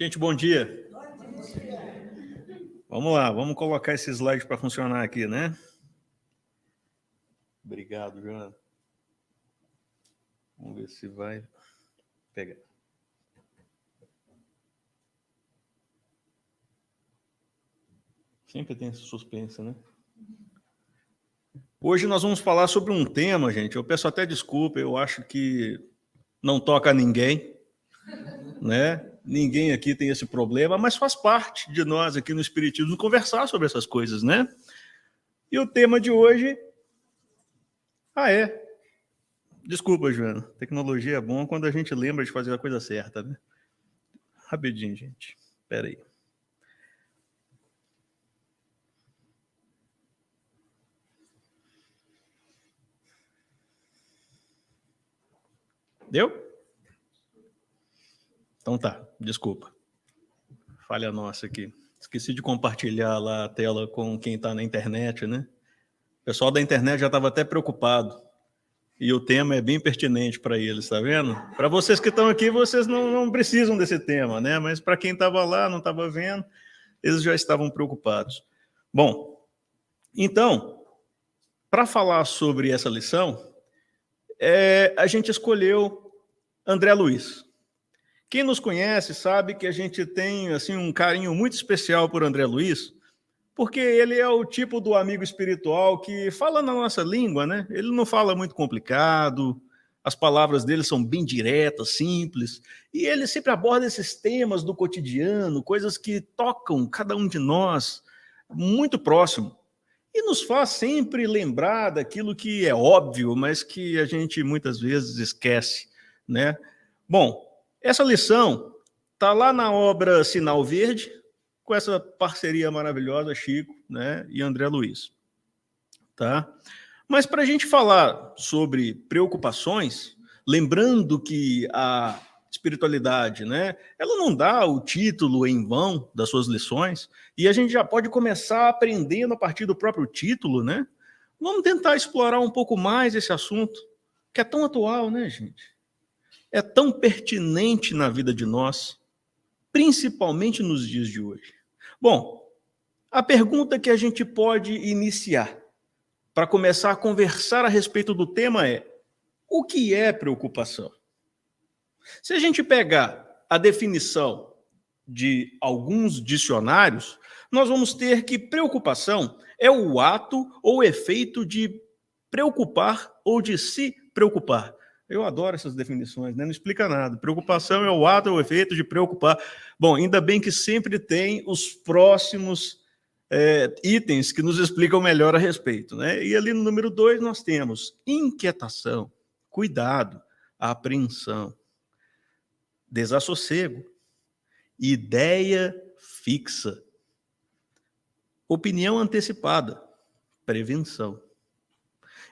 Gente, bom dia. Vamos lá, vamos colocar esse slide para funcionar aqui, né? Obrigado, Joana. Vamos ver se vai pegar. Sempre tem esse suspense, né? Hoje nós vamos falar sobre um tema, gente. Eu peço até desculpa, eu acho que não toca a ninguém, né? Ninguém aqui tem esse problema, mas faz parte de nós aqui no Espiritismo conversar sobre essas coisas, né? E o tema de hoje... Desculpa, Joana. Tecnologia é bom quando a gente lembra de fazer a coisa certa, né? Rapidinho, gente. Espera aí. Deu? Então tá, desculpa. Falha nossa aqui. Esqueci de compartilhar lá a tela com quem está na internet, né? O pessoal da internet já estava até preocupado. E o tema é bem pertinente para eles, tá vendo? Para vocês que estão aqui, vocês não precisam desse tema, né? Mas para quem estava lá, não estava vendo, eles já estavam preocupados. Bom, então, para falar sobre essa lição, a gente escolheu André Luiz. Quem nos conhece sabe que a gente tem assim, um carinho muito especial por André Luiz, porque ele é o tipo do amigo espiritual que fala na nossa língua, né? Ele não fala muito complicado, as palavras dele são bem diretas, simples, e ele sempre aborda esses temas do cotidiano, coisas que tocam cada um de nós muito próximo, e nos faz sempre lembrar daquilo que é óbvio, mas que a gente muitas vezes esquece, né? Bom, essa lição está lá na obra Sinal Verde, com essa parceria maravilhosa, Chico, né, e André Luiz. Tá? Mas para a gente falar sobre preocupações, lembrando que a espiritualidade, né, ela não dá o título em vão das suas lições, e a gente já pode começar aprendendo a partir do próprio título, né? Vamos tentar explorar um pouco mais esse assunto, que é tão atual, né, gente? É tão pertinente na vida de nós, principalmente nos dias de hoje. Bom, a pergunta que a gente pode iniciar para começar a conversar a respeito do tema é: o que é preocupação? Se a gente pegar a definição de alguns dicionários, nós vamos ter que preocupação é o ato ou efeito de preocupar ou de se preocupar. Eu adoro essas definições, né? Não explica nada. Preocupação é o ato ou efeito de preocupar. Bom, ainda bem que sempre tem os próximos itens que nos explicam melhor a respeito, né? E ali no número 2 nós temos inquietação, cuidado, apreensão, desassossego, ideia fixa, opinião antecipada, prevenção.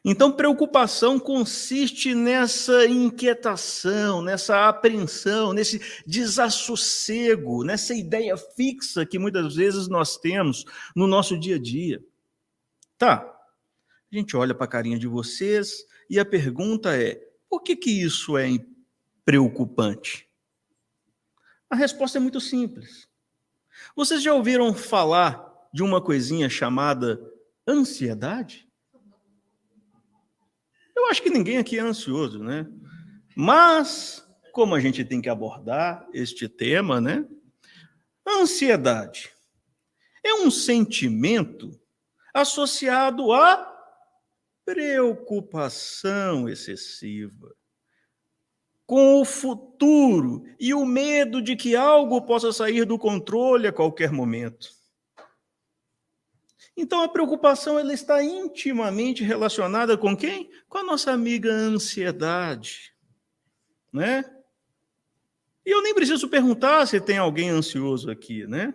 Então, preocupação consiste nessa inquietação, nessa apreensão, nesse desassossego, nessa ideia fixa que muitas vezes nós temos no nosso dia a dia. Tá, a gente olha para a carinha de vocês e a pergunta é: por que isso é preocupante? A resposta é muito simples. Vocês já ouviram falar de uma coisinha chamada ansiedade? Eu acho que ninguém aqui é ansioso, né? Mas, como a gente tem que abordar este tema, né? A ansiedade é um sentimento associado à preocupação excessiva com o futuro e o medo de que algo possa sair do controle a qualquer momento. Então, a preocupação ela está intimamente relacionada com quem? Com a nossa amiga ansiedade, né? E eu nem preciso perguntar se tem alguém ansioso aqui, né?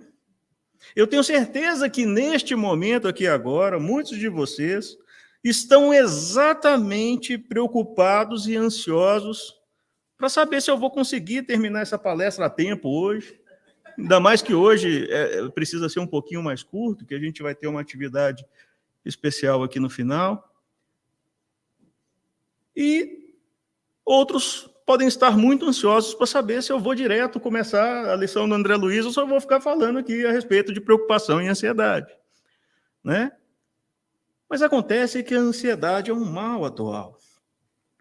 Eu tenho certeza que neste momento aqui agora, muitos de vocês estão exatamente preocupados e ansiosos para saber se eu vou conseguir terminar essa palestra a tempo hoje. Ainda mais que hoje precisa ser um pouquinho mais curto, que a gente vai ter uma atividade especial aqui no final. E outros podem estar muito ansiosos para saber se eu vou direto começar a lição do André Luiz ou se eu vou ficar falando aqui a respeito de preocupação e ansiedade, né? Mas acontece que a ansiedade é um mal atual,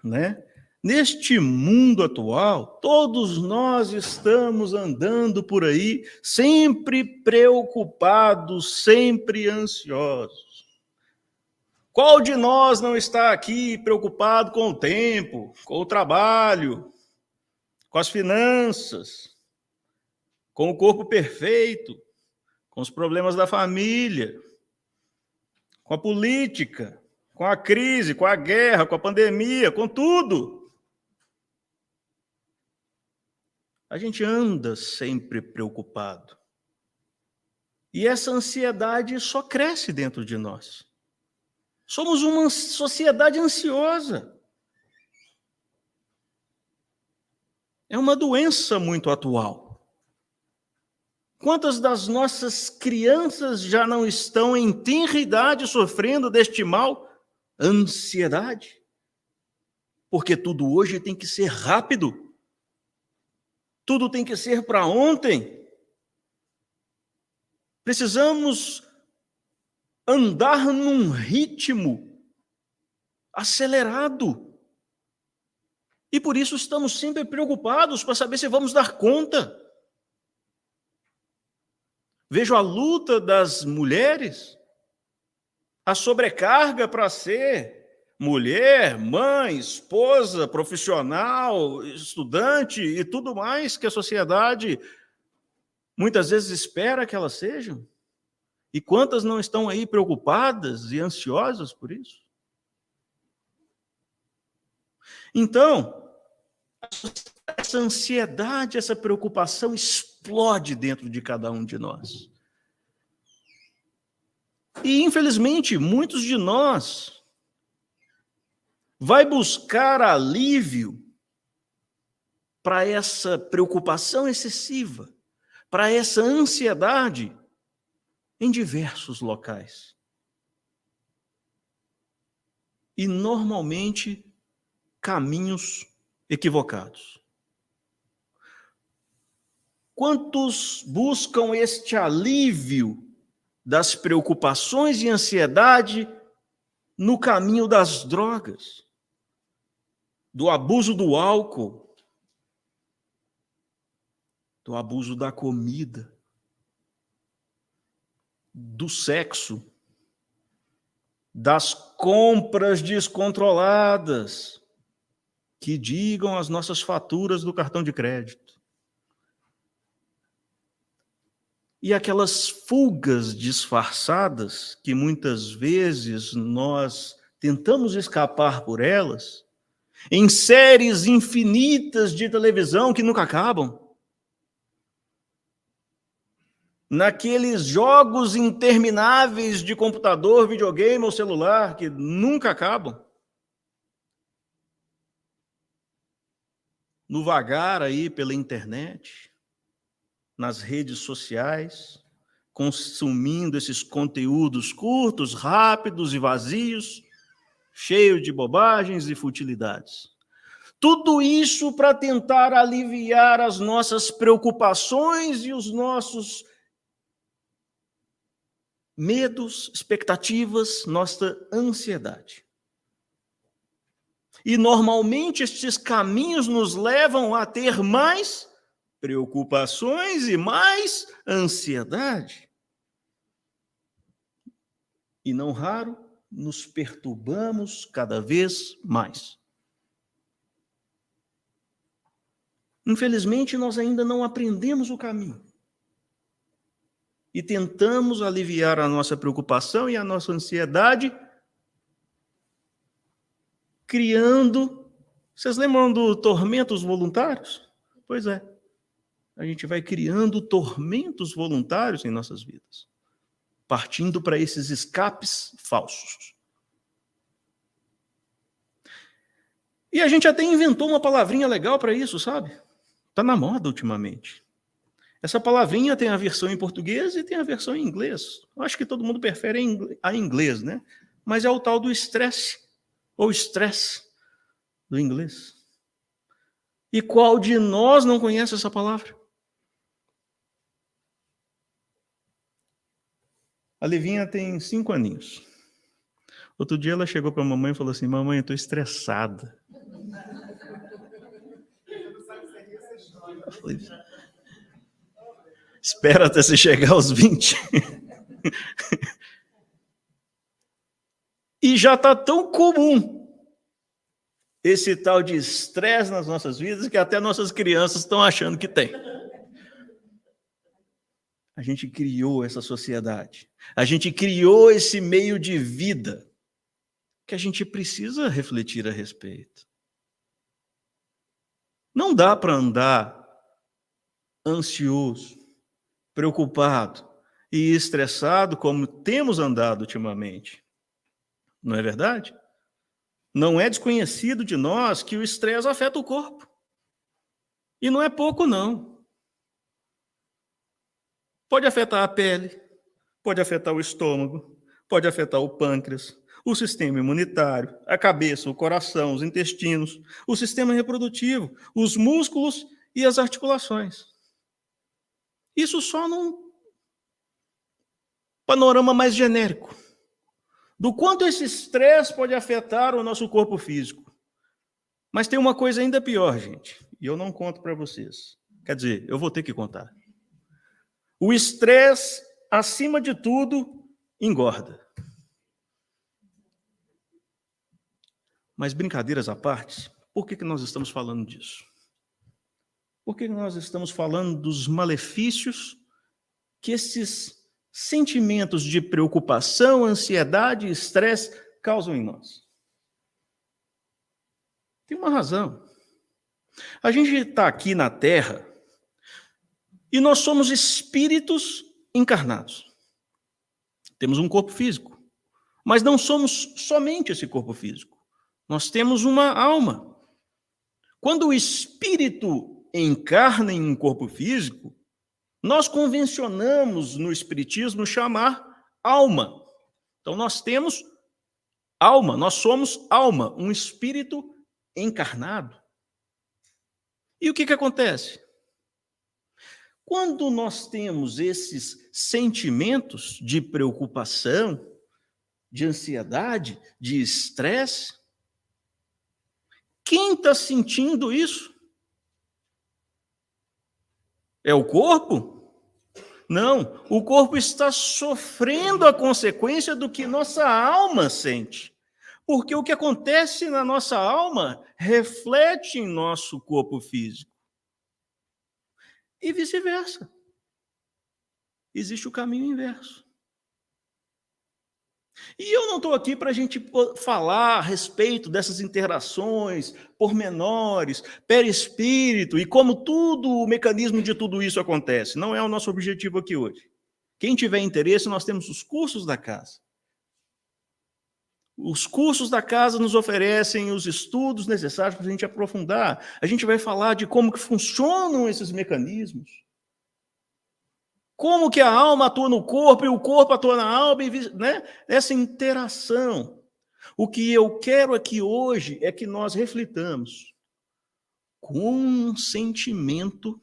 né? Neste mundo atual, todos nós estamos andando por aí sempre preocupados, sempre ansiosos. Qual de nós não está aqui preocupado com o tempo, com o trabalho, com as finanças, com o corpo perfeito, com os problemas da família, com a política, com a crise, com a guerra, com a pandemia, com tudo? A gente anda sempre preocupado. E essa ansiedade só cresce dentro de nós. Somos uma sociedade ansiosa. É uma doença muito atual. Quantas das nossas crianças já não estão em tenra idade sofrendo deste mal? Ansiedade. Porque tudo hoje tem que ser rápido. Tudo tem que ser para ontem. Precisamos andar num ritmo acelerado. E por isso estamos sempre preocupados para saber se vamos dar conta. Vejo a luta das mulheres, a sobrecarga para ser mulher, mãe, esposa, profissional, estudante e tudo mais que a sociedade muitas vezes espera que elas sejam. E quantas não estão aí preocupadas e ansiosas por isso? Então, essa ansiedade, essa preocupação explode dentro de cada um de nós. E, infelizmente, muitos de nós vai buscar alívio para essa preocupação excessiva, para essa ansiedade em diversos locais. E, normalmente, caminhos equivocados. Quantos buscam este alívio das preocupações e ansiedade no caminho das drogas, do abuso do álcool, do abuso da comida, do sexo, das compras descontroladas que digam as nossas faturas do cartão de crédito. E aquelas fugas disfarçadas que muitas vezes nós tentamos escapar por elas, em séries infinitas de televisão que nunca acabam, naqueles jogos intermináveis de computador, videogame ou celular que nunca acabam, no vagar aí pela internet, nas redes sociais, consumindo esses conteúdos curtos, rápidos e vazios, cheios de bobagens e futilidades. Tudo isso para tentar aliviar as nossas preocupações e os nossos medos, expectativas, nossa ansiedade. E normalmente estes caminhos nos levam a ter mais preocupações e mais ansiedade. E não raro, nos perturbamos cada vez mais. Infelizmente, nós ainda não aprendemos o caminho. E tentamos aliviar a nossa preocupação e a nossa ansiedade criando... Vocês lembram do tormentos voluntários? Pois é. A gente vai criando tormentos voluntários em nossas vidas, partindo para esses escapes falsos. E a gente até inventou uma palavrinha legal para isso, sabe? Está na moda ultimamente. Essa palavrinha tem a versão em português e tem a versão em inglês. Eu acho que todo mundo prefere a inglês, né? Mas é o tal do estresse, ou estresse, do inglês. E qual de nós não conhece essa palavra? A Livinha tem 5 aninhos. Outro dia ela chegou para a mamãe e falou assim: mamãe, eu estou estressada. Eu falei, espera até você chegar aos 20. E já está tão comum esse tal de estresse nas nossas vidas que até nossas crianças estão achando que tem. A gente criou essa sociedade. A gente criou esse meio de vida que a gente precisa refletir a respeito. Não dá para andar ansioso, preocupado e estressado como temos andado ultimamente. Não é verdade? Não é desconhecido de nós que o estresse afeta o corpo. E não é pouco, não. Pode afetar a pele, pode afetar o estômago, pode afetar o pâncreas, o sistema imunitário, a cabeça, o coração, os intestinos, o sistema reprodutivo, os músculos e as articulações. Isso só num panorama mais genérico do quanto esse estresse pode afetar o nosso corpo físico. Mas tem uma coisa ainda pior, gente, e eu não conto para vocês. Quer dizer, eu vou ter que contar. O estresse, acima de tudo, engorda. Mas brincadeiras à parte, por que nós estamos falando disso? Por que nós estamos falando dos malefícios que esses sentimentos de preocupação, ansiedade e estresse causam em nós? Tem uma razão. A gente está aqui na Terra e nós somos espíritos encarnados. Temos um corpo físico, mas não somos somente esse corpo físico. Nós temos uma alma. Quando o espírito encarna em um corpo físico, nós convencionamos no espiritismo chamar alma. Então nós temos alma, nós somos alma, um espírito encarnado. E o que acontece? Quando nós temos esses sentimentos de preocupação, de ansiedade, de estresse, quem está sentindo isso? É o corpo? Não, o corpo está sofrendo a consequência do que nossa alma sente. Porque o que acontece na nossa alma reflete em nosso corpo físico. E vice-versa. Existe o caminho inverso. E eu não estou aqui para a gente falar a respeito dessas interações, pormenores, perispírito e como tudo, o mecanismo de tudo isso acontece. Não é o nosso objetivo aqui hoje. Quem tiver interesse, nós temos os cursos da casa. Os cursos da casa nos oferecem os estudos necessários para a gente aprofundar. A gente vai falar de como que funcionam esses mecanismos. Como que a alma atua no corpo e o corpo atua na alma, né? Essa interação. O que eu quero aqui hoje é que nós reflitamos com um sentimento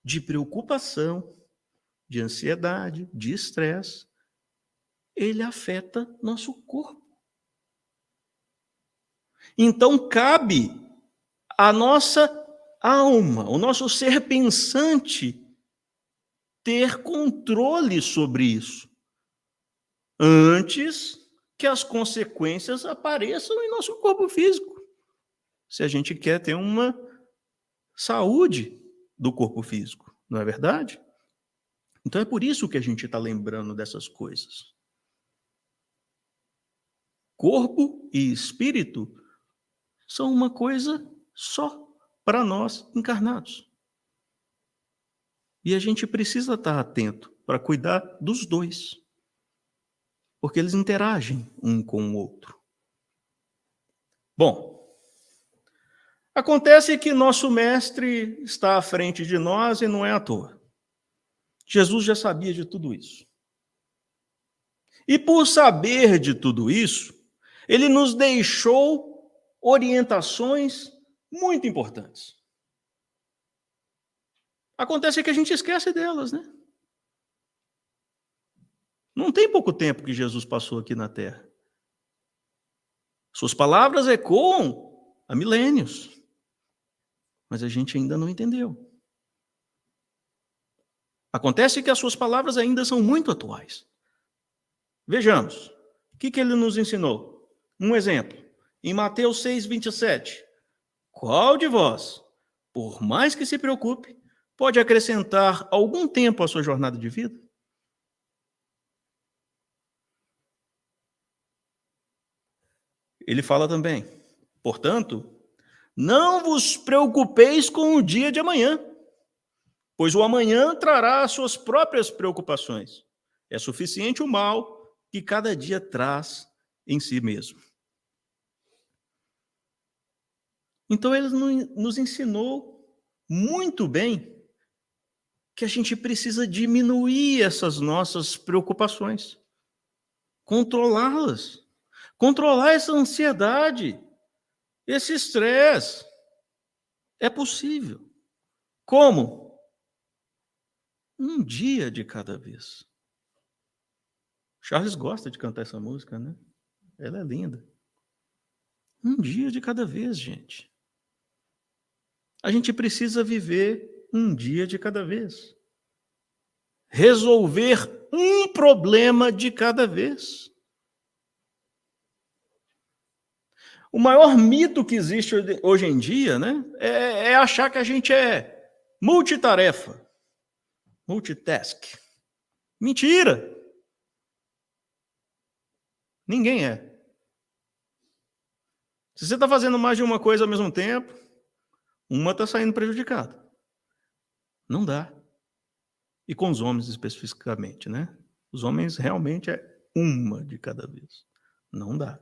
de preocupação, de ansiedade, de estresse. Ele afeta nosso corpo. Então, cabe à nossa alma, o nosso ser pensante, ter controle sobre isso, antes que as consequências apareçam em nosso corpo físico, se a gente quer ter uma saúde do corpo físico, não é verdade? Então é por isso que a gente está lembrando dessas coisas. Corpo e espírito são uma coisa só para nós encarnados. E a gente precisa estar atento para cuidar dos dois, porque eles interagem um com o outro. Bom, acontece que nosso mestre está à frente de nós e não é à toa. Jesus já sabia de tudo isso. E por saber de tudo isso, ele nos deixou orientações muito importantes. Acontece que a gente esquece delas, né? Não tem pouco tempo que Jesus passou aqui na Terra. Suas palavras ecoam há milênios, mas a gente ainda não entendeu. Acontece que as suas palavras ainda são muito atuais. Vejamos, o que ele nos ensinou? Um exemplo, em Mateus 6:27. Qual de vós, por mais que se preocupe, pode acrescentar algum tempo à sua jornada de vida? Ele fala também, portanto, não vos preocupeis com o dia de amanhã, pois o amanhã trará as suas próprias preocupações. É suficiente o mal que cada dia traz em si mesmo. Então, ele nos ensinou muito bem que a gente precisa diminuir essas nossas preocupações, controlá-las, controlar essa ansiedade, esse estresse. É possível. Como? Um dia de cada vez. Charles gosta de cantar essa música, né? Ela é linda. Um dia de cada vez, gente. A gente precisa viver um dia de cada vez. Resolver um problema de cada vez. O maior mito que existe hoje em dia, né, é achar que a gente é multitarefa, multitask. Mentira! Ninguém é. Se você está fazendo mais de uma coisa ao mesmo tempo, uma está saindo prejudicada. Não dá. E com os homens especificamente, né? Os homens realmente é uma de cada vez. Não dá.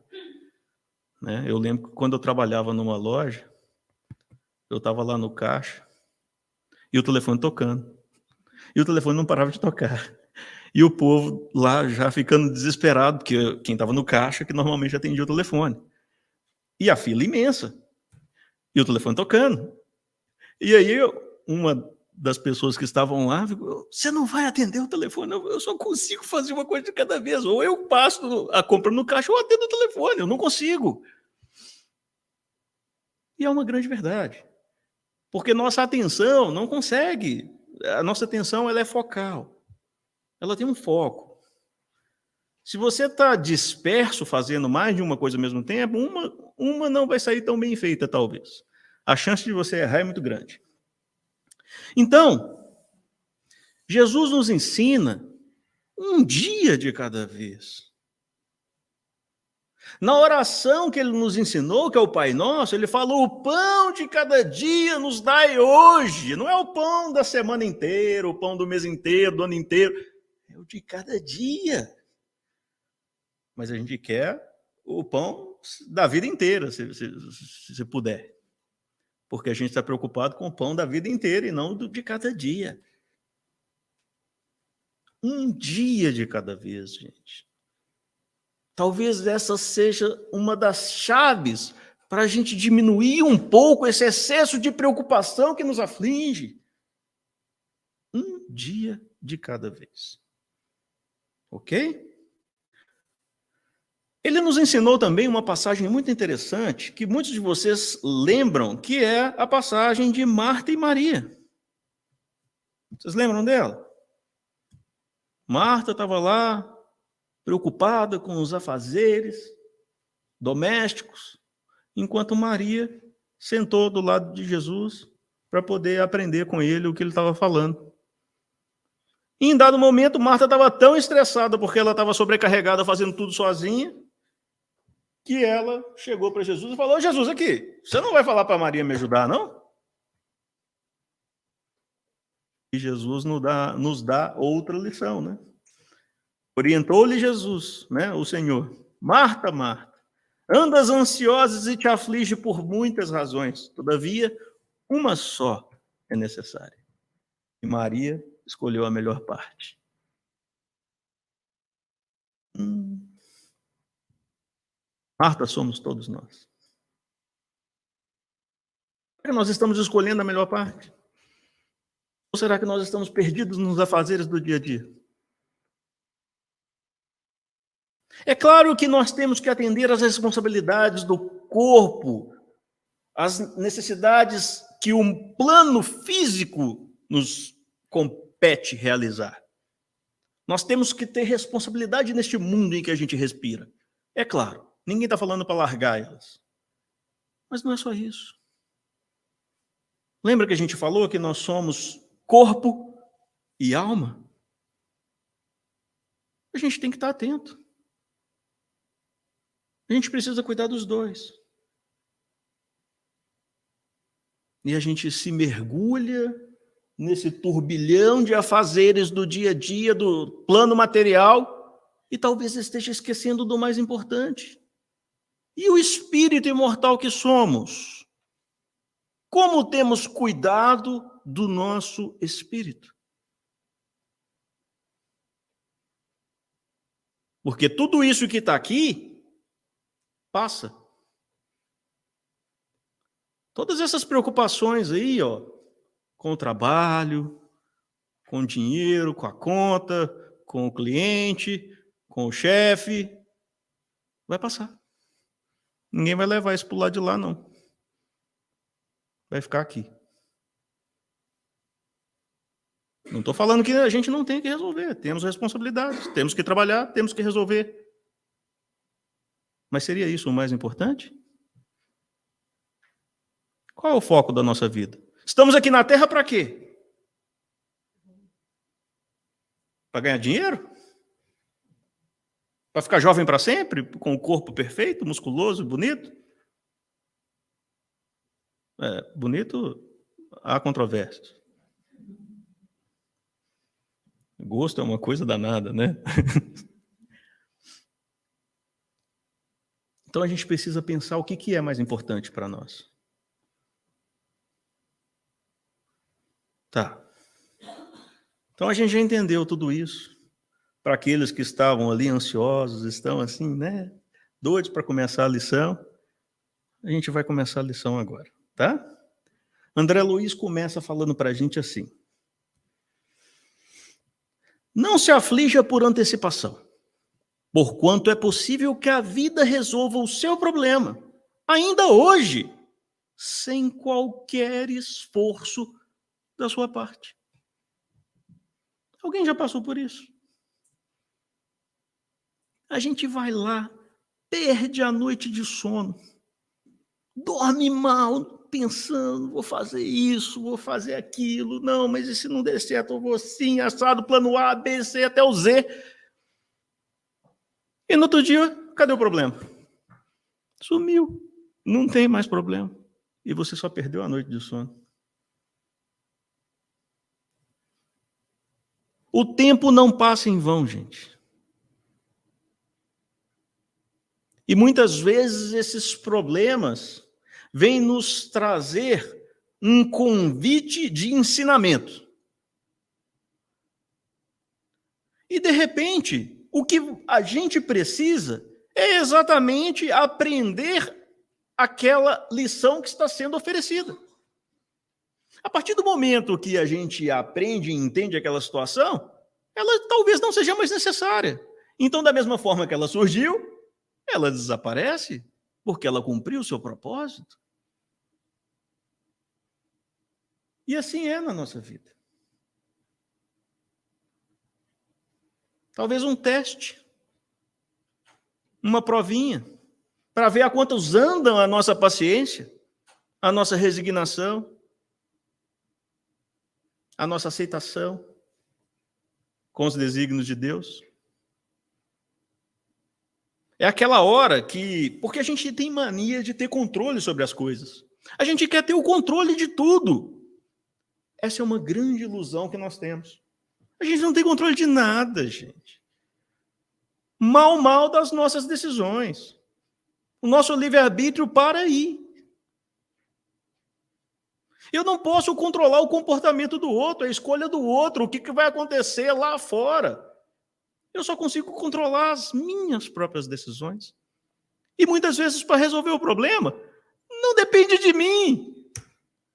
Né? Eu lembro que quando eu trabalhava numa loja, eu estava lá no caixa e o telefone tocando. E o telefone não parava de tocar. E o povo lá já ficando desesperado, porque quem estava no caixa que normalmente atendia o telefone. E a fila imensa. E o telefone tocando. E aí uma das pessoas que estavam lá ficou: você não vai atender o telefone? Eu só consigo fazer uma coisa de cada vez. Ou eu passo a compra no caixa ou atendo o telefone. Eu não consigo. E é uma grande verdade. Porque nossa atenção não consegue. A nossa atenção ela é focal. Ela tem um foco. Se você está disperso fazendo mais de uma coisa ao mesmo tempo, uma não vai sair tão bem feita, talvez. A chance de você errar é muito grande. Então, Jesus nos ensina um dia de cada vez. Na oração que ele nos ensinou, que é o Pai Nosso, ele falou: o pão de cada dia nos dai hoje. Não é o pão da semana inteira, o pão do mês inteiro, do ano inteiro. É o de cada dia. Mas a gente quer o pão da vida inteira, se puder. Porque a gente está preocupado com o pão da vida inteira e não do de cada dia. Um dia de cada vez, gente. Talvez essa seja uma das chaves para a gente diminuir um pouco esse excesso de preocupação que nos aflige. Um dia de cada vez. Ok? Ele nos ensinou também uma passagem muito interessante, que muitos de vocês lembram, que é a passagem de Marta e Maria. Vocês lembram dela? Marta estava lá, preocupada com os afazeres domésticos, enquanto Maria sentou do lado de Jesus para poder aprender com ele o que ele estava falando. E em dado momento, Marta estava tão estressada porque ela estava sobrecarregada fazendo tudo sozinha, que ela chegou para Jesus e falou: Jesus, aqui, você não vai falar para Maria me ajudar, não? E Jesus nos dá outra lição, né? Orientou-lhe Jesus, né, o Senhor: Marta, Marta, andas ansiosas e te aflige por muitas razões, todavia, uma só é necessária. E Maria escolheu a melhor parte. Marta somos todos nós. Nós estamos escolhendo a melhor parte. Ou será que nós estamos perdidos nos afazeres do dia a dia? É claro que nós temos que atender às responsabilidades do corpo, às necessidades que um plano físico nos compete realizar. Nós temos que ter responsabilidade neste mundo em que a gente respira. É claro, ninguém está falando para largar elas. Mas não é só isso. Lembra que a gente falou que nós somos corpo e alma? A gente tem que estar atento. A gente precisa cuidar dos dois. E a gente se mergulha nesse turbilhão de afazeres do dia a dia, do plano material, e talvez esteja esquecendo do mais importante. E o espírito imortal que somos? Como temos cuidado do nosso espírito? Porque tudo isso que está aqui, passa. Todas essas preocupações aí, ó, com o trabalho, com o dinheiro, com a conta, com o cliente, com o chefe, vai passar. Ninguém vai levar isso para o lado de lá, não. Vai ficar aqui. Não estou falando que a gente não tem que resolver. Temos responsabilidades, temos que trabalhar, temos que resolver. Mas seria isso o mais importante? Qual é o foco da nossa vida? Estamos aqui na Terra para quê? Para ganhar dinheiro? Para ficar jovem para sempre? Com o corpo perfeito, musculoso, bonito? Bonito, há controvérsias. Gosto é uma coisa danada, né? Então a gente precisa pensar o que é mais importante para nós. Tá. Então a gente já entendeu tudo isso. Para aqueles que estavam ali ansiosos, estão assim, né? Doidos para começar a lição. A gente vai começar a lição agora, tá? André Luiz começa falando para a gente assim. Não se aflija por antecipação, porquanto é possível que a vida resolva o seu problema, ainda hoje, sem qualquer esforço da sua parte. Alguém já passou por isso? A gente vai lá, perde a noite de sono, dorme mal, pensando, vou fazer isso, vou fazer aquilo, não, mas e se não der certo, eu vou sim, assado, plano A, B, C, até o Z. E no outro dia, cadê o problema? Sumiu, não tem mais problema. E você só perdeu a noite de sono. O tempo não passa em vão, gente. E muitas vezes esses problemas vêm nos trazer um convite de ensinamento. E, de repente, o que a gente precisa é exatamente aprender aquela lição que está sendo oferecida. A partir do momento que a gente aprende e entende aquela situação, ela talvez não seja mais necessária. Então, da mesma forma que ela surgiu, ela desaparece, porque ela cumpriu o seu propósito. E assim é na nossa vida. Talvez um teste, uma provinha, para ver a quantos andam a nossa paciência, a nossa resignação, a nossa aceitação com os desígnios de Deus. É aquela hora que... Porque a gente tem mania de ter controle sobre as coisas. A gente quer ter o controle de tudo. Essa é uma grande ilusão que nós temos. A gente não tem controle de nada, gente. Mal das nossas decisões. O nosso livre-arbítrio para aí. Eu não posso controlar o comportamento do outro, a escolha do outro, o que vai acontecer lá fora. Eu só consigo controlar as minhas próprias decisões. E muitas vezes, para resolver o problema, não depende de mim.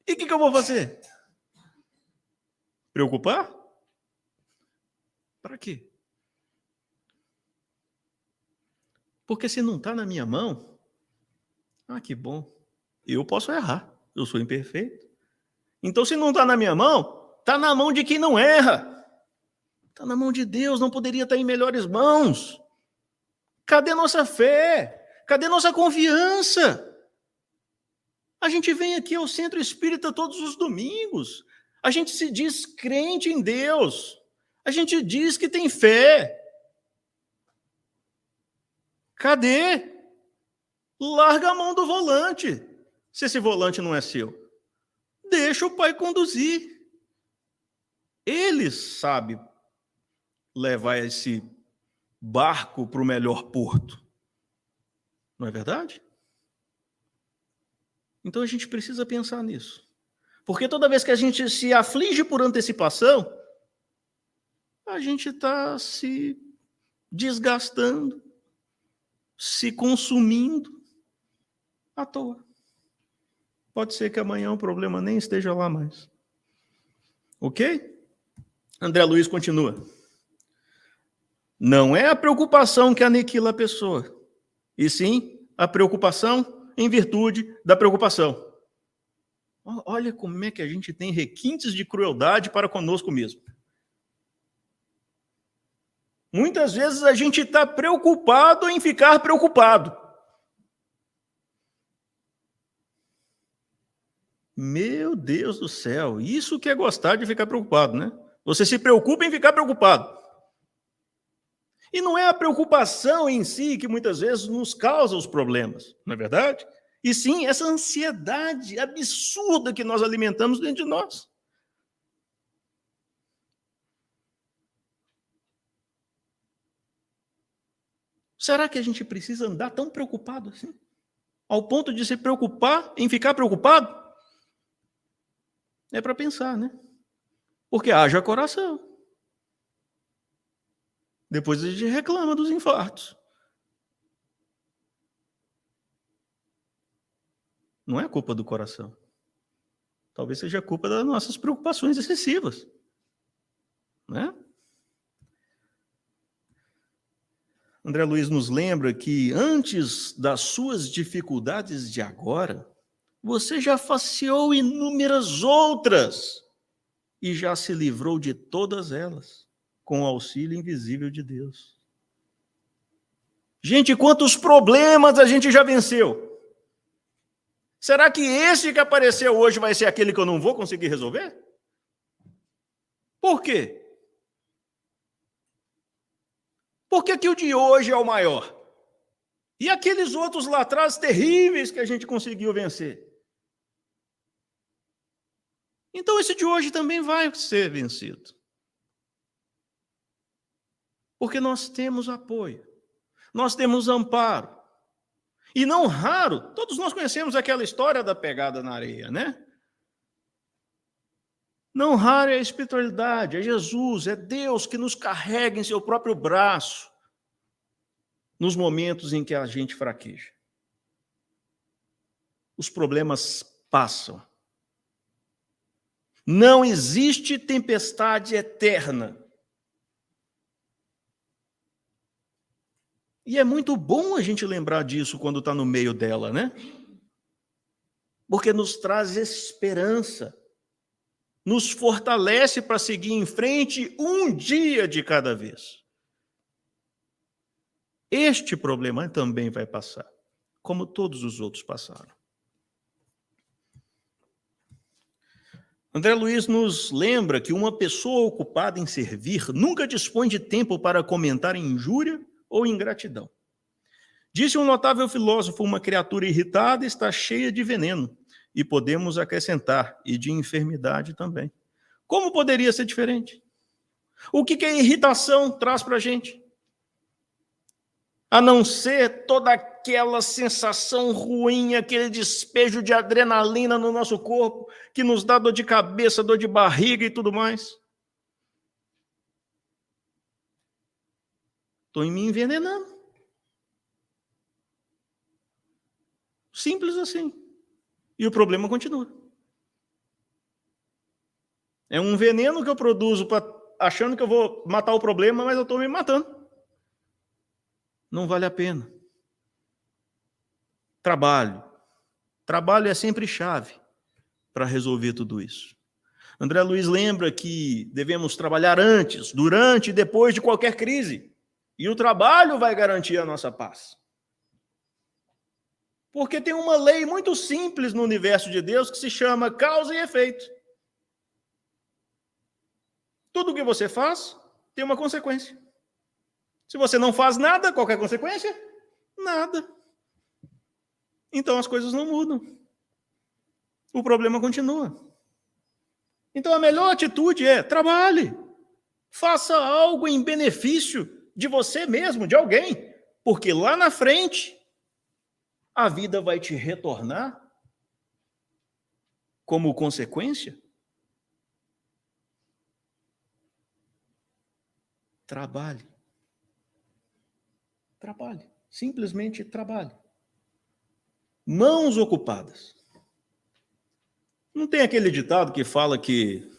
E o que eu vou fazer? Preocupar? Para quê? Porque se não está na minha mão, que bom, eu posso errar, eu sou imperfeito. Então, se não está na minha mão, está na mão de quem não erra. Está na mão de Deus, não poderia estar em melhores mãos. Cadê nossa fé? Cadê nossa confiança? A gente vem aqui ao Centro Espírita todos os domingos. A gente se diz crente em Deus. A gente diz que tem fé. Cadê? Larga a mão do volante. Se esse volante não é seu, deixa o Pai conduzir. Ele sabe levar esse barco para o melhor porto. Não é verdade? Então a gente precisa pensar nisso. Porque toda vez que a gente se aflige por antecipação, a gente está se desgastando, se consumindo à toa. Pode ser que amanhã o problema nem esteja lá mais. Ok? André Luiz continua. Não é a preocupação que aniquila a pessoa, e sim a preocupação em virtude da preocupação. Olha como é que a gente tem requintes de crueldade para conosco mesmo. Muitas vezes a gente está preocupado em ficar preocupado. Meu Deus do céu, isso que é gostar de ficar preocupado, né? Você se preocupa em ficar preocupado. E não é a preocupação em si que muitas vezes nos causa os problemas, não é verdade? E sim essa ansiedade absurda que nós alimentamos dentro de nós. Será que a gente precisa andar tão preocupado assim? Ao ponto de se preocupar em ficar preocupado? É para pensar, né? Porque haja coração. Depois a gente reclama dos infartos. Não é culpa do coração. Talvez seja culpa das nossas preocupações excessivas. Né? André Luiz nos lembra que antes das suas dificuldades de agora, você já faceou inúmeras outras e já se livrou de todas elas com o auxílio invisível de Deus. Gente, quantos problemas a gente já venceu? Será que esse que apareceu hoje vai ser aquele que eu não vou conseguir resolver? Por quê? Por que o de hoje é o maior? E aqueles outros lá atrás terríveis que a gente conseguiu vencer? Então esse de hoje também vai ser vencido. Porque nós temos apoio, nós temos amparo. E não raro, todos nós conhecemos aquela história da pegada na areia, né? Não raro é a espiritualidade, é Jesus, é Deus que nos carrega em seu próprio braço nos momentos em que a gente fraqueja. Os problemas passam. Não existe tempestade eterna. E é muito bom a gente lembrar disso quando está no meio dela, né? Porque nos traz esperança, nos fortalece para seguir em frente um dia de cada vez. Este problema também vai passar, como todos os outros passaram. André Luiz nos lembra que uma pessoa ocupada em servir nunca dispõe de tempo para comentar injúria ou ingratidão. Disse um notável filósofo, uma criatura irritada está cheia de veneno, e podemos acrescentar, e de enfermidade também. Como poderia ser diferente? O que a irritação traz para a gente? A não ser toda aquela sensação ruim, aquele despejo de adrenalina no nosso corpo, que nos dá dor de cabeça, dor de barriga e tudo mais. Estou me envenenando. Simples assim. E o problema continua. É um veneno que eu produzo achando que eu vou matar o problema, mas eu estou me matando. Não vale a pena. Trabalho. Trabalho é sempre chave para resolver tudo isso. André Luiz lembra que devemos trabalhar antes, durante e depois de qualquer crise. E o trabalho vai garantir a nossa paz. Porque tem uma lei muito simples no universo de Deus que se chama causa e efeito. Tudo que você faz tem uma consequência. Se você não faz nada, qual é a consequência? Nada. Então as coisas não mudam. O problema continua. Então a melhor atitude é trabalhe. Faça algo em benefício de você mesmo, de alguém. Porque lá na frente, a vida vai te retornar como consequência. Trabalhe. Trabalhe. Simplesmente trabalhe. Mãos ocupadas. Não tem aquele ditado que fala que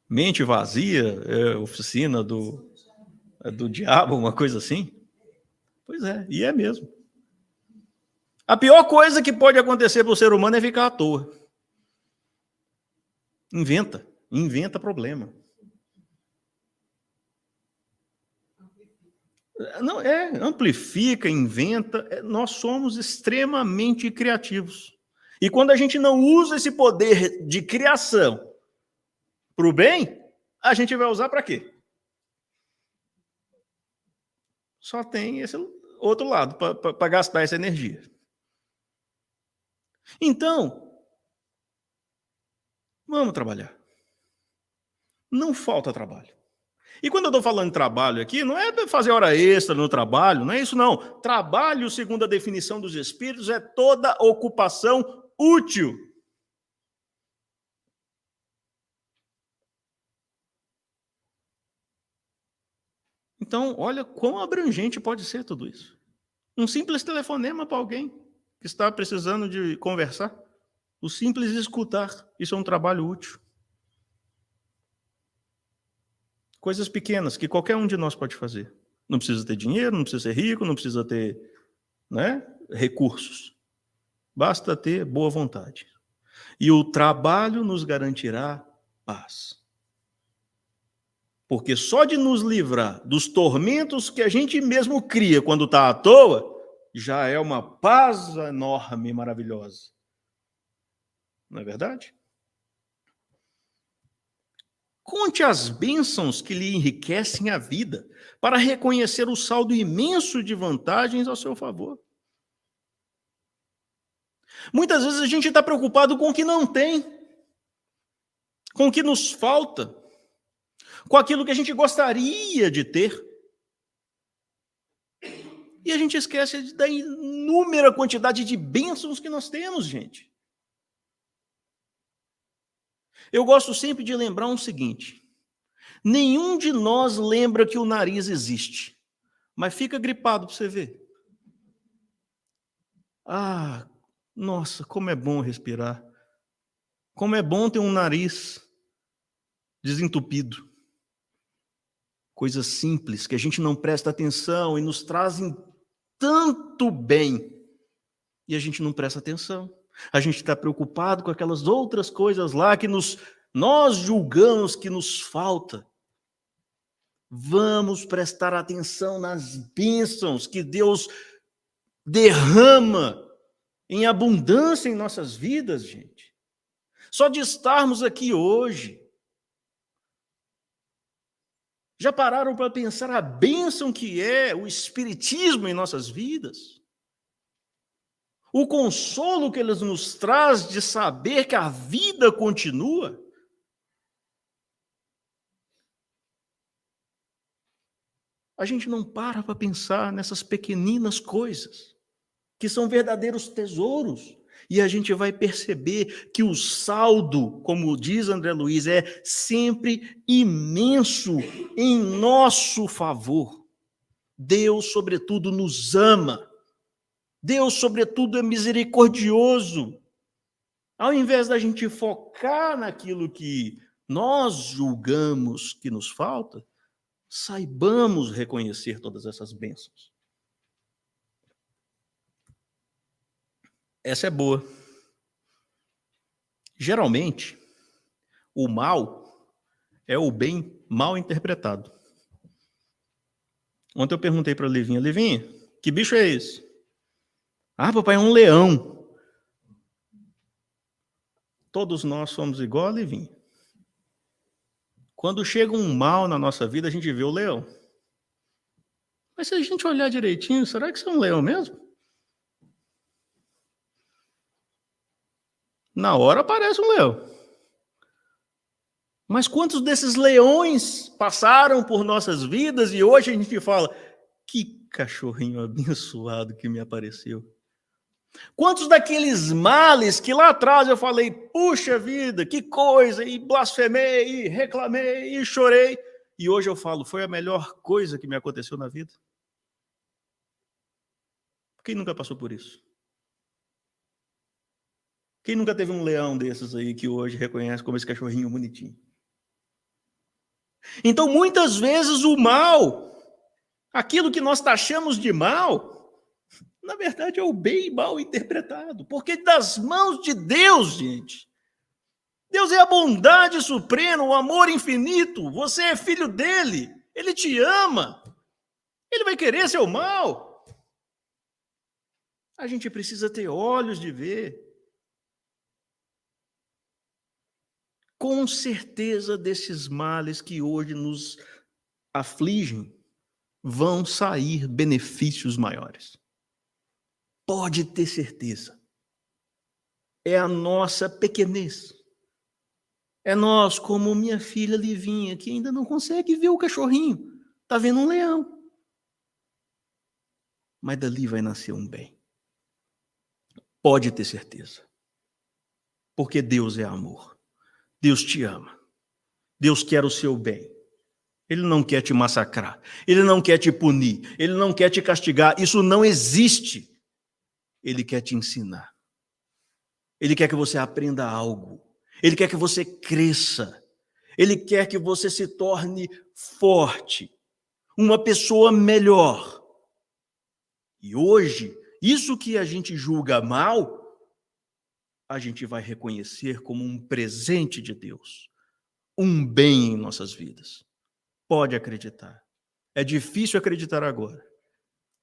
mente vazia é oficina do diabo, uma coisa assim? Pois é, e é mesmo. A pior coisa que pode acontecer para o ser humano é ficar à toa. Inventa problema. Não, amplifica, inventa. Nós somos extremamente criativos. E quando a gente não usa esse poder de criação para o bem, a gente vai usar para quê? Só tem esse outro lado, para gastar essa energia. Então, vamos trabalhar. Não falta trabalho. E quando eu estou falando de trabalho aqui, não é fazer hora extra no trabalho, não é isso não. Trabalho, segundo a definição dos Espíritos, é toda ocupação útil. Então, olha quão abrangente pode ser tudo isso. Um simples telefonema para alguém que está precisando de conversar. O simples escutar, isso é um trabalho útil. Coisas pequenas que qualquer um de nós pode fazer. Não precisa ter dinheiro, não precisa ser rico, não precisa ter, recursos. Basta ter boa vontade. E o trabalho nos garantirá paz. Porque só de nos livrar dos tormentos que a gente mesmo cria quando está à toa, já é uma paz enorme e maravilhosa. Não é verdade? Conte as bênçãos que lhe enriquecem a vida, para reconhecer o saldo imenso de vantagens ao seu favor. Muitas vezes a gente está preocupado com o que não tem, com o que nos falta, com aquilo que a gente gostaria de ter. E a gente esquece da inúmera quantidade de bênçãos que nós temos, gente. Eu gosto sempre de lembrar o seguinte: nenhum de nós lembra que o nariz existe, mas fica gripado para você ver. Ah, nossa, como é bom respirar. Como é bom ter um nariz desentupido. Coisas simples que a gente não presta atenção e nos trazem tanto bem. E a gente não presta atenção. A gente está preocupado com aquelas outras coisas lá que nós julgamos que nos falta. Vamos prestar atenção nas bênçãos que Deus derrama em abundância em nossas vidas, gente. Só de estarmos aqui hoje. Já pararam para pensar a bênção que é o Espiritismo em nossas vidas? O consolo que ele nos traz de saber que a vida continua? A gente não para pensar nessas pequeninas coisas, que são verdadeiros tesouros. E a gente vai perceber que o saldo, como diz André Luiz, é sempre imenso em nosso favor. Deus, sobretudo, nos ama. Deus, sobretudo, é misericordioso. Ao invés da gente focar naquilo que nós julgamos que nos falta, saibamos reconhecer todas essas bênçãos. Essa é boa. Geralmente, o mal é o bem mal interpretado. Ontem eu perguntei para a Livinha, Livinha, que bicho é esse? Ah, papai, é um leão. Todos nós somos igual a Livinha. Quando chega um mal na nossa vida, a gente vê o leão. Mas se a gente olhar direitinho, será que isso é um leão mesmo? Na hora aparece um leão. Mas quantos desses leões passaram por nossas vidas e hoje a gente fala, que cachorrinho abençoado que me apareceu. Quantos daqueles males que lá atrás eu falei, puxa vida, que coisa, e blasfemei, e reclamei, e chorei, e hoje eu falo, foi a melhor coisa que me aconteceu na vida? Quem nunca passou por isso? Quem nunca teve um leão desses aí que hoje reconhece como esse cachorrinho bonitinho? Então, muitas vezes o mal, aquilo que nós taxamos de mal, na verdade é o bem mal interpretado, porque das mãos de Deus, gente. Deus é a bondade suprema, o amor infinito, você é filho dele, ele te ama, ele vai querer seu mal. A gente precisa ter olhos de ver. Com certeza desses males que hoje nos afligem, vão sair benefícios maiores. Pode ter certeza. É a nossa pequenez. É nós, como minha filha Livinha, que ainda não consegue ver o cachorrinho. Está vendo um leão. Mas dali vai nascer um bem. Pode ter certeza. Porque Deus é amor. Deus te ama. Deus quer o seu bem. Ele não quer te massacrar. Ele não quer te punir. Ele não quer te castigar. Isso não existe. Ele quer te ensinar. Ele quer que você aprenda algo. Ele quer que você cresça. Ele quer que você se torne forte. Uma pessoa melhor. E hoje, isso que a gente julga mal, a gente vai reconhecer como um presente de Deus. Um bem em nossas vidas. Pode acreditar. É difícil acreditar agora.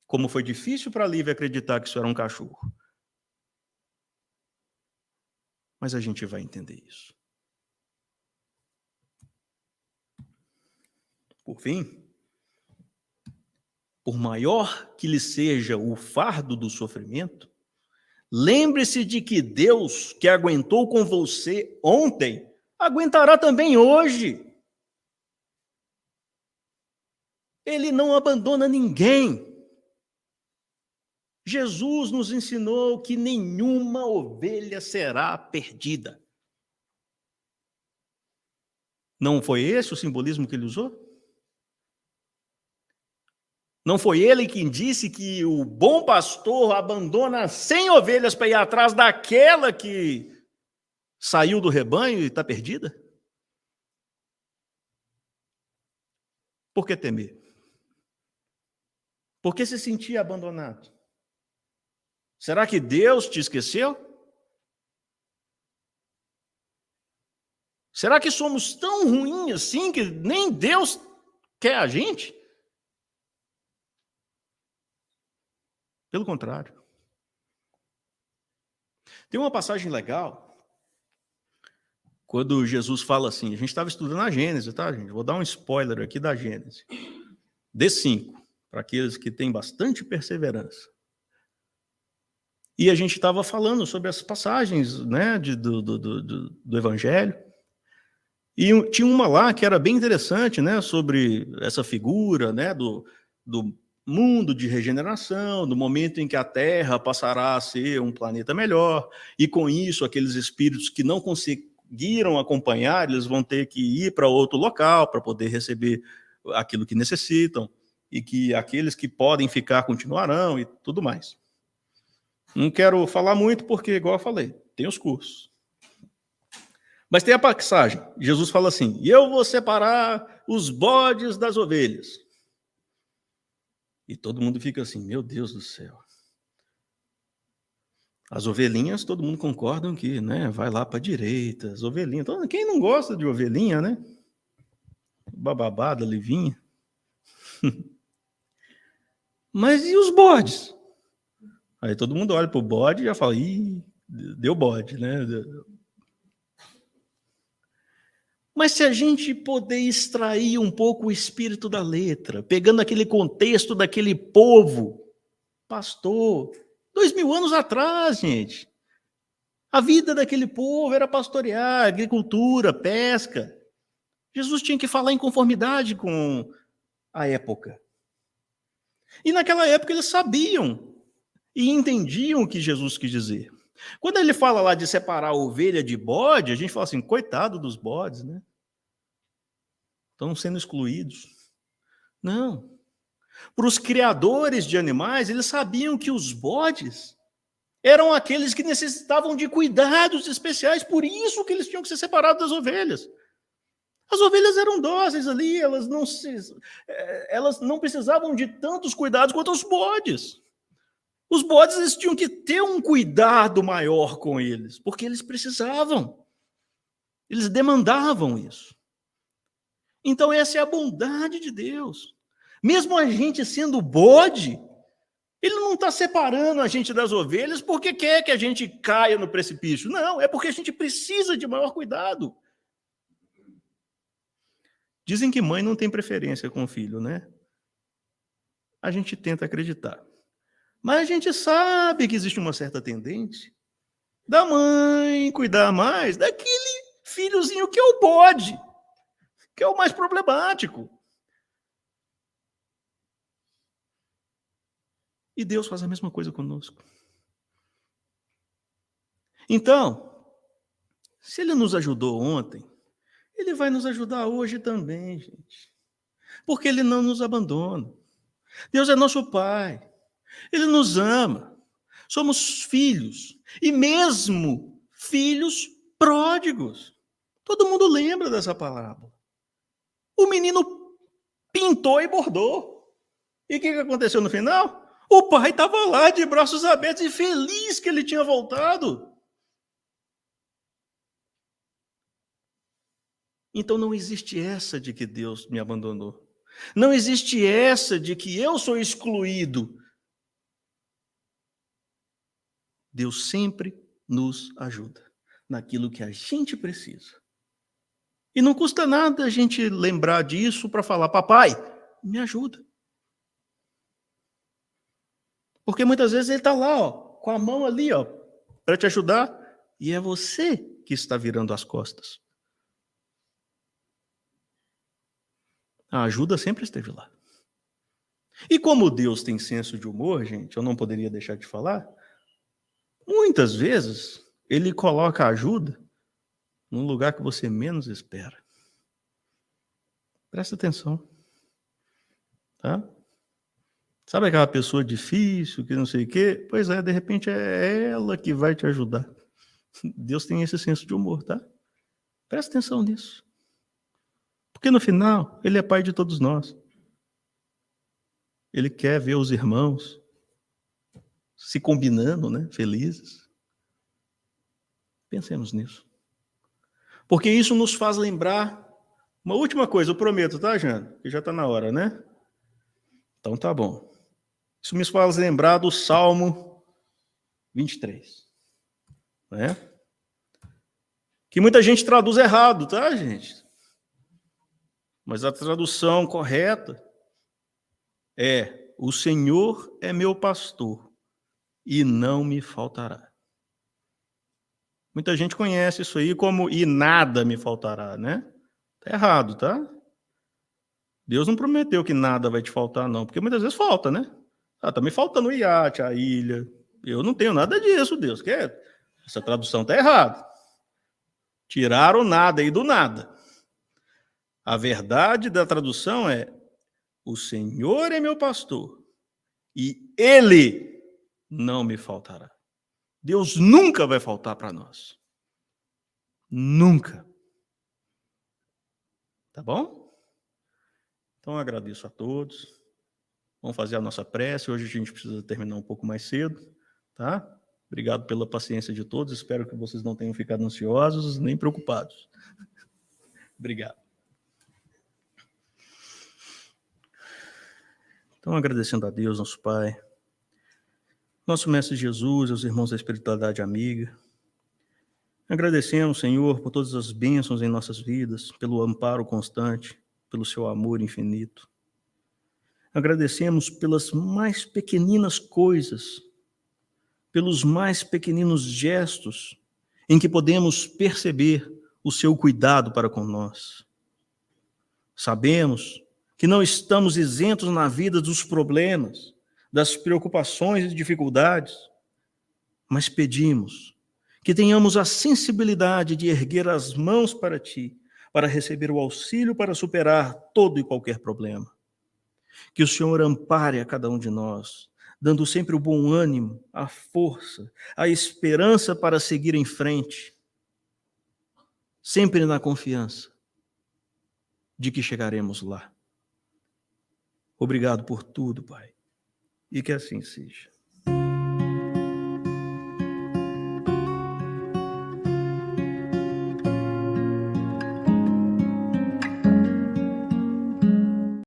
Como foi difícil para a Lívia acreditar que isso era um cachorro. Mas a gente vai entender isso. Por fim, por maior que lhe seja o fardo do sofrimento, lembre-se de que Deus, que aguentou com você ontem, aguentará também hoje. Ele não abandona ninguém. Jesus nos ensinou que nenhuma ovelha será perdida. Não foi esse o simbolismo que ele usou? Não foi ele quem disse que o bom pastor abandona 100 ovelhas para ir atrás daquela que saiu do rebanho e está perdida? Por que temer? Por que se sentir abandonado? Será que Deus te esqueceu? Será que somos tão ruins assim que nem Deus quer a gente? Pelo contrário. Tem uma passagem legal, quando Jesus fala assim, a gente estava estudando a Gênesis, tá, gente? Vou dar um spoiler aqui da Gênesis. D5, para aqueles que têm bastante perseverança. E a gente estava falando sobre as passagens, né, do Evangelho. E tinha uma lá que era bem interessante, né, sobre essa figura, né, do mundo de regeneração, do momento em que a Terra passará a ser um planeta melhor, e com isso aqueles espíritos que não conseguiram acompanhar, eles vão ter que ir para outro local para poder receber aquilo que necessitam, e que aqueles que podem ficar continuarão e tudo mais. Não quero falar muito porque, igual eu falei, tem os cursos. Mas tem a passagem. Jesus fala assim: e eu vou separar os bodes das ovelhas. E todo mundo fica assim: meu Deus do céu. As ovelhinhas, todo mundo concorda que, né, vai lá para a direita, as ovelhinhas. Então, quem não gosta de ovelhinha, né? Bababada, livinha. Mas e os bodes? Aí todo mundo olha para o bode e já fala: ih, deu bode, né? Mas se a gente poder extrair um pouco o espírito da letra, pegando aquele contexto daquele povo, pastor, 2000 anos atrás, gente, a vida daquele povo era pastorear, agricultura, pesca. Jesus tinha que falar em conformidade com a época. E naquela época eles sabiam e entendiam o que Jesus quis dizer. Quando ele fala lá de separar a ovelha de bode, a gente fala assim: coitado dos bodes, né? Estão sendo excluídos. Não. Para os criadores de animais, eles sabiam que os bodes eram aqueles que necessitavam de cuidados especiais, por isso que eles tinham que ser separados das ovelhas. As ovelhas eram dóceis ali, elas não precisavam de tantos cuidados quanto os bodes. Os bodes eles tinham que ter um cuidado maior com eles, porque eles precisavam. Eles demandavam isso. Então essa é a bondade de Deus. Mesmo a gente sendo bode, ele não está separando a gente das ovelhas porque quer que a gente caia no precipício. Não, é porque a gente precisa de maior cuidado. Dizem que mãe não tem preferência com o filho, né? A gente tenta acreditar. Mas a gente sabe que existe uma certa tendência da mãe cuidar mais daquele filhozinho que é o bode, que é o mais problemático. E Deus faz a mesma coisa conosco. Então, se Ele nos ajudou ontem, Ele vai nos ajudar hoje também, gente. Porque Ele não nos abandona. Deus é nosso Pai. Ele nos ama. Somos filhos. E mesmo filhos pródigos. Todo mundo lembra dessa parábola. O menino pintou e bordou. E o que aconteceu no final? O pai estava lá de braços abertos e feliz que ele tinha voltado. Então não existe essa de que Deus me abandonou. Não existe essa de que eu sou excluído. Deus sempre nos ajuda naquilo que a gente precisa. E não custa nada a gente lembrar disso para falar: papai, me ajuda. Porque muitas vezes ele está lá, ó, com a mão ali, ó, para te ajudar, e é você que está virando as costas. A ajuda sempre esteve lá. E como Deus tem senso de humor, gente, eu não poderia deixar de falar, muitas vezes ele coloca a ajuda num lugar que você menos espera. Presta atenção. Tá? Sabe aquela pessoa difícil, que não sei o quê? Pois é, de repente é ela que vai te ajudar. Deus tem esse senso de humor, tá? Presta atenção nisso. Porque no final, Ele é Pai de todos nós. Ele quer ver os irmãos se combinando, né? Felizes. Pensemos nisso. Porque isso nos faz lembrar uma última coisa, eu prometo, tá, Jana? Que já está na hora, né? Então tá bom. Isso me faz lembrar do Salmo 23. Né? Que muita gente traduz errado, tá, gente? Mas a tradução correta é: o Senhor é meu pastor e não me faltará. Muita gente conhece isso aí como e nada me faltará, né? Tá errado, tá? Deus não prometeu que nada vai te faltar, não, porque muitas vezes falta, né? Tá me faltando o iate, a ilha. Eu não tenho nada disso, Deus. Essa tradução tá errada. Tiraram nada aí do nada. A verdade da tradução é: o Senhor é meu pastor e Ele não me faltará. Deus nunca vai faltar para nós. Nunca. Tá bom? Então, eu agradeço a todos. Vamos fazer a nossa prece. Hoje a gente precisa terminar um pouco mais cedo, tá? Obrigado pela paciência de todos. Espero que vocês não tenham ficado ansiosos nem preocupados. Obrigado. Então, agradecendo a Deus, nosso Pai, nosso Mestre Jesus, aos irmãos da espiritualidade amiga. Agradecemos, Senhor, por todas as bênçãos em nossas vidas, pelo amparo constante, pelo seu amor infinito. Agradecemos pelas mais pequeninas coisas, pelos mais pequeninos gestos em que podemos perceber o seu cuidado para com nós. Sabemos que não estamos isentos na vida dos problemas, das preocupações e dificuldades, mas pedimos que tenhamos a sensibilidade de erguer as mãos para Ti, para receber o auxílio para superar todo e qualquer problema. Que o Senhor ampare a cada um de nós, dando sempre o bom ânimo, a força, a esperança para seguir em frente, sempre na confiança de que chegaremos lá. Obrigado por tudo, Pai, e que assim seja.